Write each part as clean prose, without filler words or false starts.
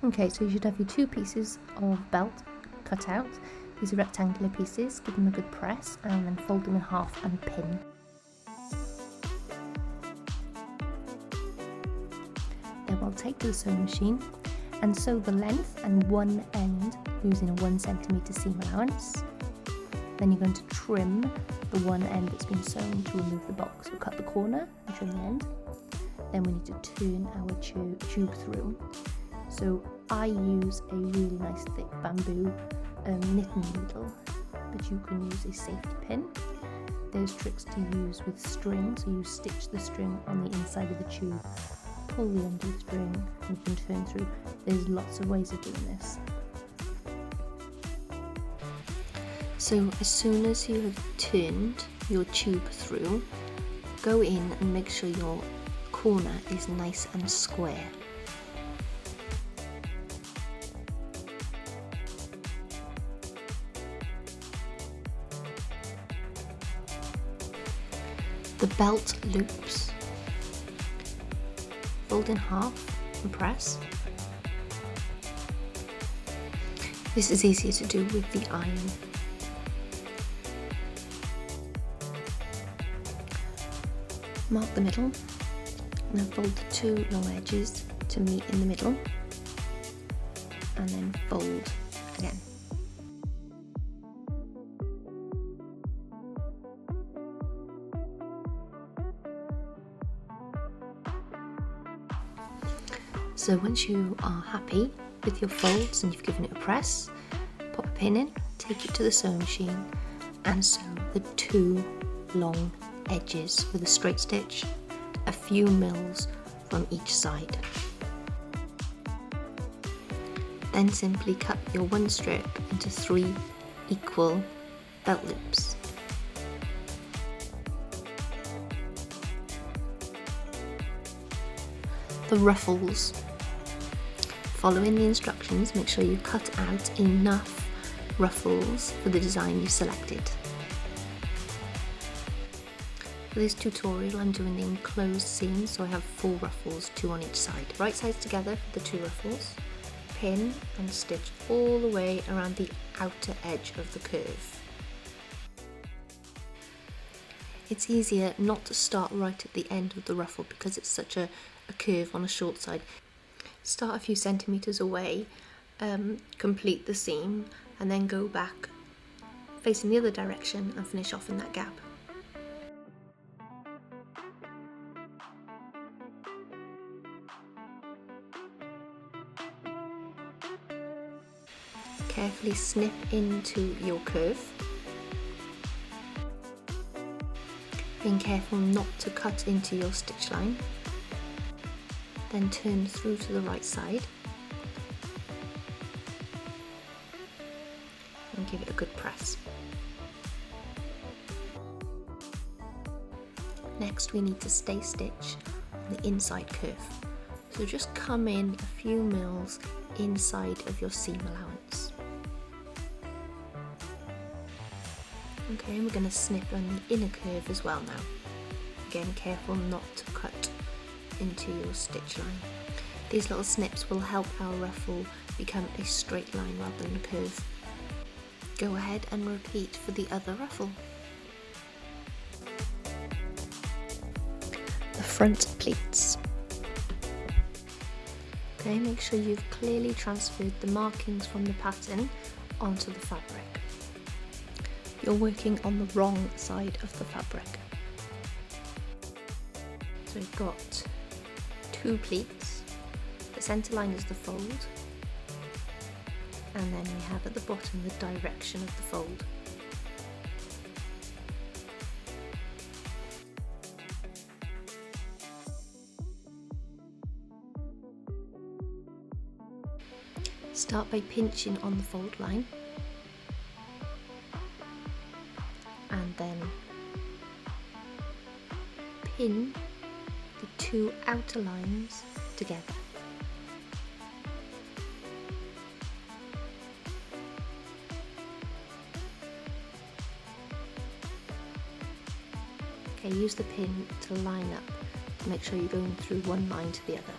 Okay, so you should have your 2 pieces of belt cut out. These are rectangular pieces. Give them a good press and then fold them in half and pin. Then we'll take to the sewing machine and sew the length and one end using a 1 cm seam allowance. Then you're going to trim the one end that's been sewn to remove the box. We'll cut the corner and trim the end. Then we need to turn our tube through. So I use a really nice thick bamboo knitting needle, but you can use a safety pin. There's tricks to use with string, so you stitch the string on the inside of the tube, pull the end of the string and you can turn through. There's lots of ways of doing this. So as soon as you have turned your tube through, go in and make sure your corner is nice and square. The belt loops, fold in half and press. This is easier to do with the iron. Mark the middle, and then fold the 2 long edges to meet in the middle, and then fold again. So once you are happy with your folds and you've given it a press, pop a pin in, take it to the sewing machine and sew the 2 long edges with a straight stitch, a few mils from each side. Then simply cut your 1 strip into 3 equal belt loops. The ruffles. Following the instructions, make sure you cut out enough ruffles for the design you selected. For this tutorial I'm doing the enclosed seam, so I have 4 ruffles, 2 on each side. Right sides together for the 2 ruffles, pin and stitch all the way around the outer edge of the curve. It's easier not to start right at the end of the ruffle because it's such a curve on a short side. Start a few centimetres away, complete the seam and then go back facing the other direction and finish off in that gap. Carefully snip into your curve, being careful not to cut into your stitch line. Then turn through to the right side and give it a good press. Next we need to stay stitch on the inside curve. So just come in a few mils inside of your seam allowance. Okay, and we're going to snip on the inner curve as well now. Again, careful not to cut into your stitch line. These little snips will help our ruffle become a straight line rather than a curve. Go ahead and repeat for the other ruffle. The front pleats. Okay, make sure you've clearly transferred the markings from the pattern onto the fabric. You're working on the wrong side of the fabric. So we've got 2 pleats, the centre line is the fold, and then we have at the bottom the direction of the fold. Start by pinching on the fold line and then pin the 2 outer lines together. Okay, use the pin to line up to make sure you're going through one line to the other.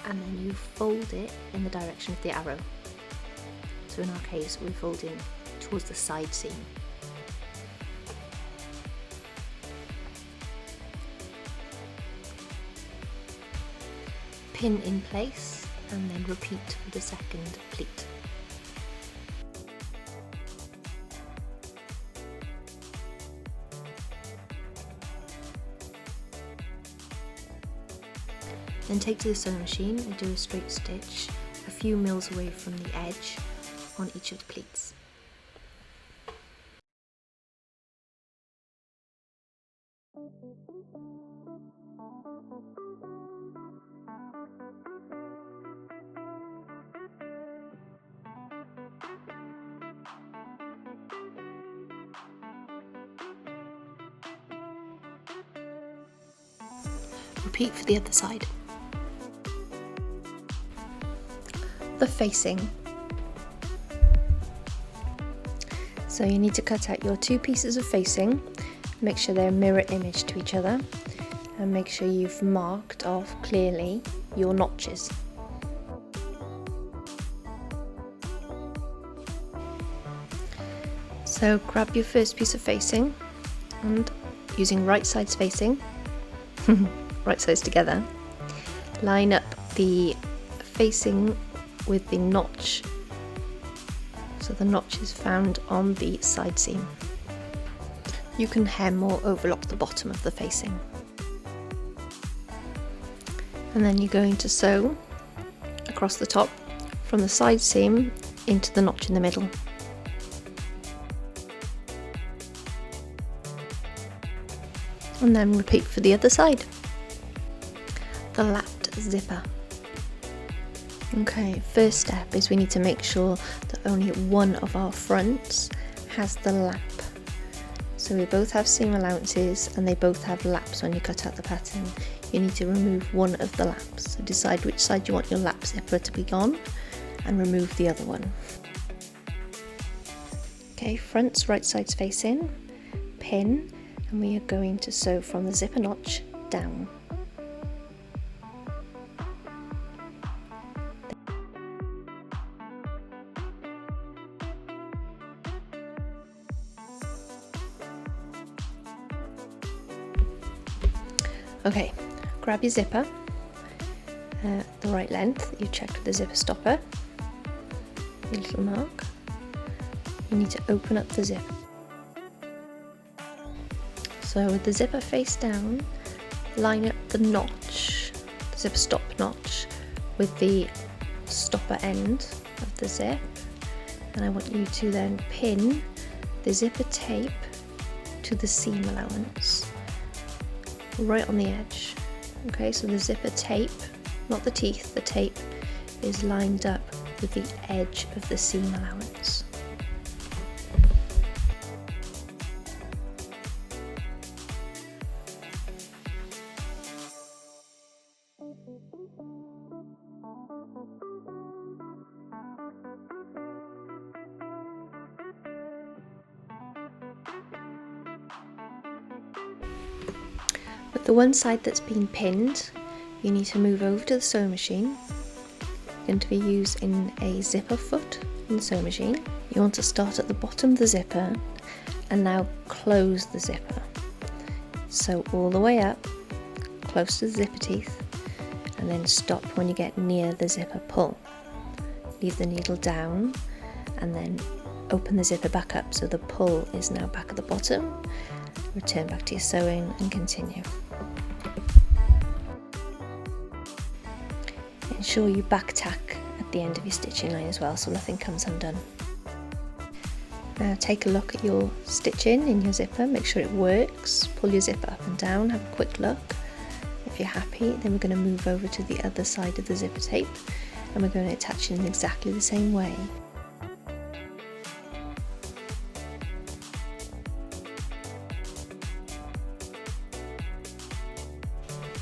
and then you fold it in the direction of the arrow. So in our case, we're folding towards the side seam. Pin in place and then repeat for the second pleat. Then take to the sewing machine and do a straight stitch a few mils away from the edge on each of the pleats. Repeat for the other side. The facing. So you need to cut out your two pieces of facing, make sure they're mirror image to each other, and make sure you've marked off clearly your notches. So grab your first piece of facing and using right sides facing, right sides together, line up the facing with the notch, so the notch is found on the side seam. You can hem or overlock the bottom of the facing. And then you're going to sew across the top from the side seam into the notch in the middle. And then repeat for the other side. The lapped zipper. Okay, first step is we need to make sure that only one of our fronts has the lap. So we both have seam allowances and they both have laps when you cut out the pattern. You need to remove one of the laps. So decide which side you want your lap zipper to be on and remove the other one. Okay, fronts right sides facing, pin, and we are going to sew from the zipper notch down. Okay, grab your zipper, the right length, you check with the zipper stopper, your little mark. You need to open up the zip. So with the zipper face down, line up the notch, the zipper stop notch, with the stopper end of the zip, and I want you to then pin the zipper tape to the seam allowance, right on the edge. Okay, so the zipper tape, not the teeth, the tape is lined up with the edge of the seam allowance. With the one side that's been pinned, you need to move over to the sewing machine. It's going to be used in a zipper foot in the sewing machine. You want to start at the bottom of the zipper and now close the zipper. Sew all the way up, close to the zipper teeth, and then stop when you get near the zipper pull. Leave the needle down and then open the zipper back up so the pull is now back at the bottom. Return back to your sewing and continue. Ensure you back tack at the end of your stitching line as well so nothing comes undone. Now take a look at your stitching in your zipper, make sure it works, pull your zipper up and down, have a quick look. If you're happy, then we're going to move over to the other side of the zipper tape and we're going to attach it in exactly the same way.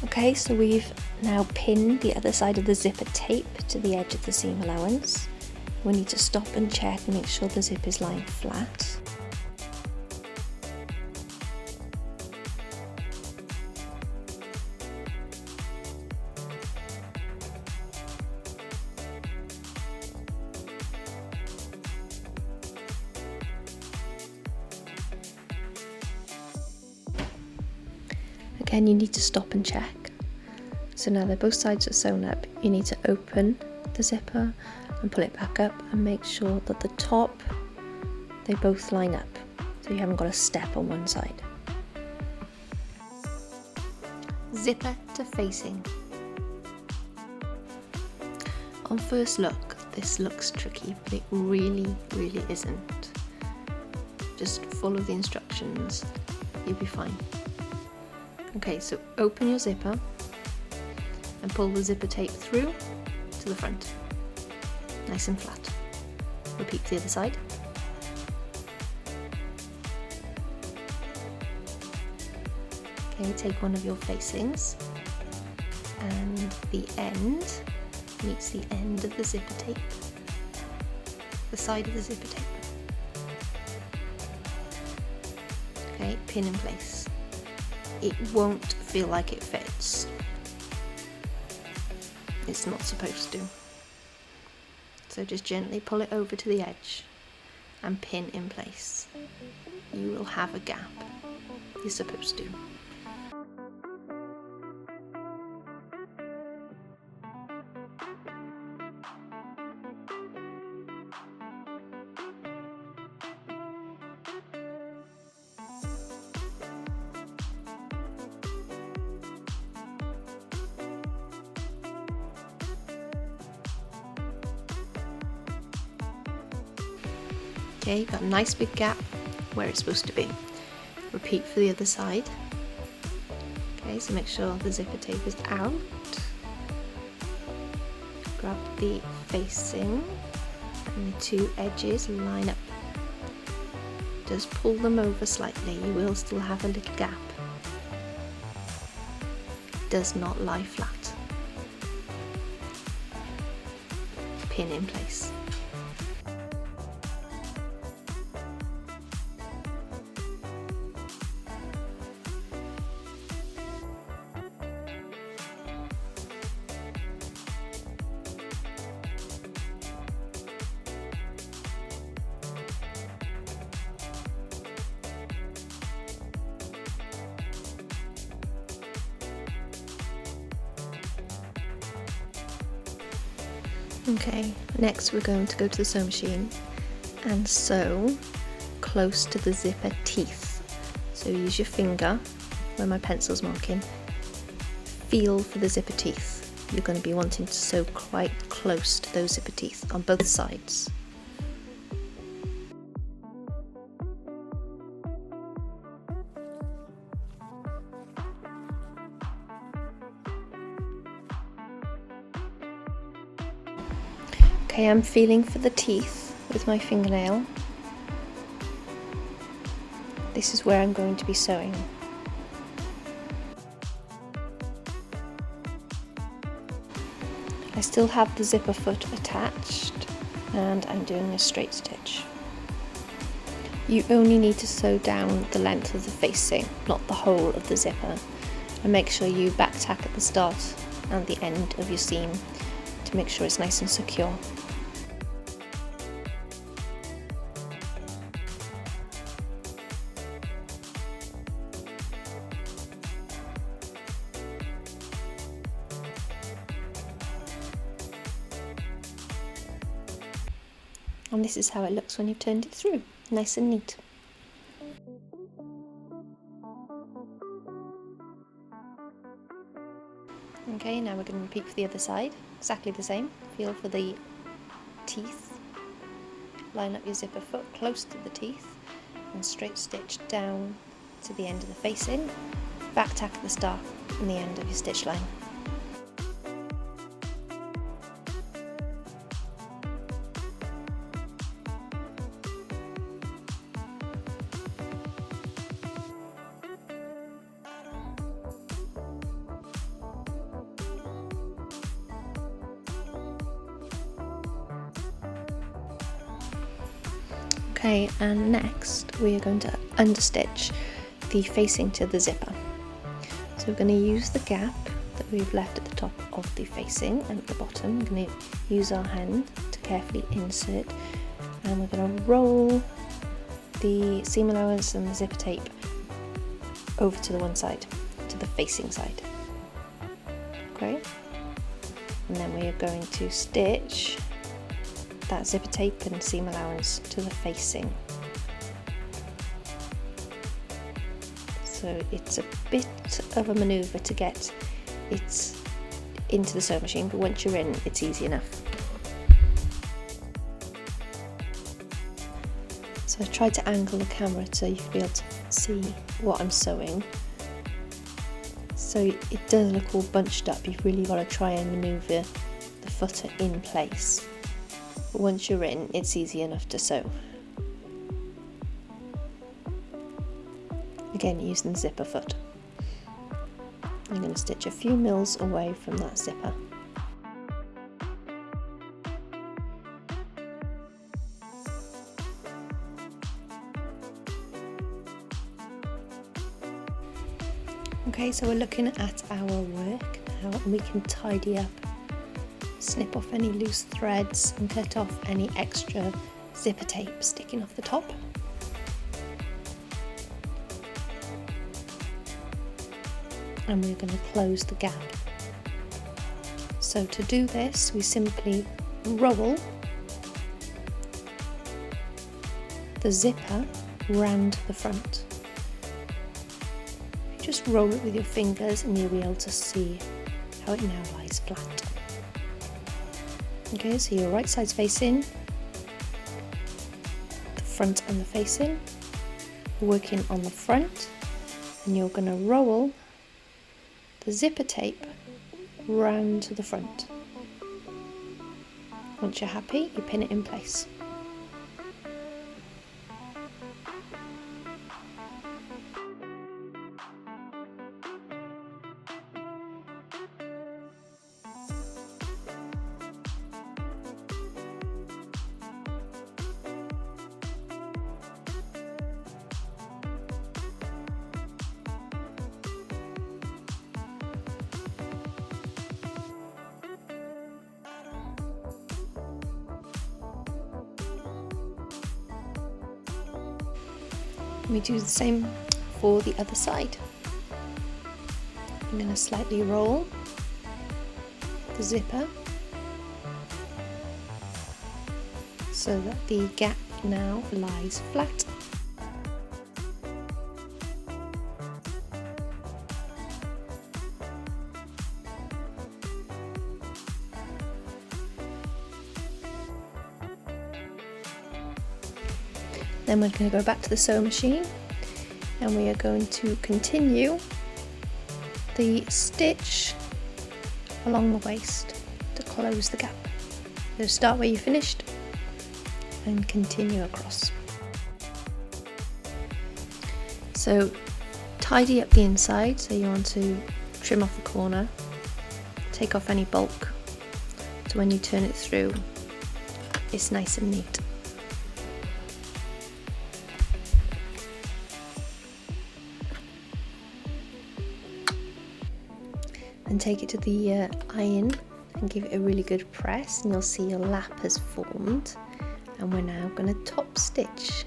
Okay, so we've now pinned the other side of the zipper tape to the edge of the seam allowance. We need to stop and check and make sure the zip is lying flat. Again, you need to stop and check. So now that both sides are sewn up, you need to open the zipper and pull it back up and make sure that the top, they both line up, so you haven't got a step on one side. Zipper to facing. On first look, this looks tricky, but it really isn't. Just follow the instructions, you'll be fine. Okay, so open your zipper and pull the zipper tape through to the front, nice and flat. Repeat the other side. Okay, take one of your facings and the end meets the end of the zipper tape, the side of the zipper tape. Okay, pin in place. It won't feel like it fits. It's not supposed to. So just gently pull it over to the edge and pin in place. You will have a gap. You're supposed to. Okay, you've got a nice big gap where it's supposed to be. Repeat for the other side. Okay, so make sure the zipper tape is out. Grab the facing and the two edges line up. Just pull them over slightly, you will still have a little gap. It does not lie flat. Pin in place. Okay, next we're going to go to the sewing machine and sew close to the zipper teeth. So use your finger where my pencil's marking, feel for the zipper teeth. You're going to be wanting to sew quite close to those zipper teeth on both sides. Okay, I'm feeling for the teeth with my fingernail. This is where I'm going to be sewing. I still have the zipper foot attached and I'm doing a straight stitch. You only need to sew down the length of the facing, not the whole of the zipper. And make sure you back tack at the start and the end of your seam to make sure it's nice and secure. And this is how it looks when you've turned it through, nice and neat. Okay, now we're going to repeat for the other side, exactly the same. Feel for the teeth, line up your zipper foot close to the teeth and straight stitch down to the end of the facing, back tack at the start and the end of your stitch line. Okay, and next we are going to understitch the facing to the zipper. So we're going to use the gap that we've left at the top of the facing and at the bottom. We're going to use our hand to carefully insert, and we're going to roll the seam allowance and the zipper tape over to the one side, to the facing side. Okay, and then we are going to stitch that zipper tape and seam allowance to the facing. So it's a bit of a manoeuvre to get it into the sewing machine, but once you're in, it's easy enough. So I tried to angle the camera so you can be able to see what I'm sewing. So it does look all bunched up. You've really got to try and manoeuvre the footer in place. But once you're in, it's easy enough to sew. Again, using the zipper foot. I'm going to stitch a few mils away from that zipper. Okay, so we're looking at our work now, and we can tidy up, snip off any loose threads and cut off any extra zipper tape sticking off the top. And we're going to close the gap. So to do this, we simply roll the zipper round the front. Just roll it with your fingers and you'll be able to see how it now lies flat. Okay, so your right side's facing, the front and the facing, working on the front, and you're going to roll the zipper tape round to the front. Once you're happy, you pin it in place. We do the same for the other side. I'm going to slightly roll the zipper so that the gap now lies flat. Then we're going to go back to the sewing machine and we are going to continue the stitch along the waist to close the gap. So start where you finished and continue across. So tidy up the inside, so you want to trim off the corner, take off any bulk, so when you turn it through it's nice and neat. And take it to the iron and give it a really good press, and you'll see your lap has formed, and we're now going to top stitch.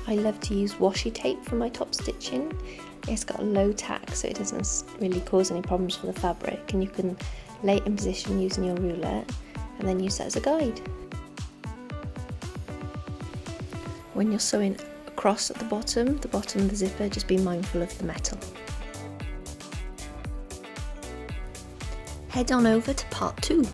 I love to use washi tape for my top stitching. It's got a low tack so it doesn't really cause any problems for the fabric, and you can lay it in position using your ruler and then use that as a guide. When you're sewing across at the bottom of the zipper, just be mindful of the metal. Head on over to part 2.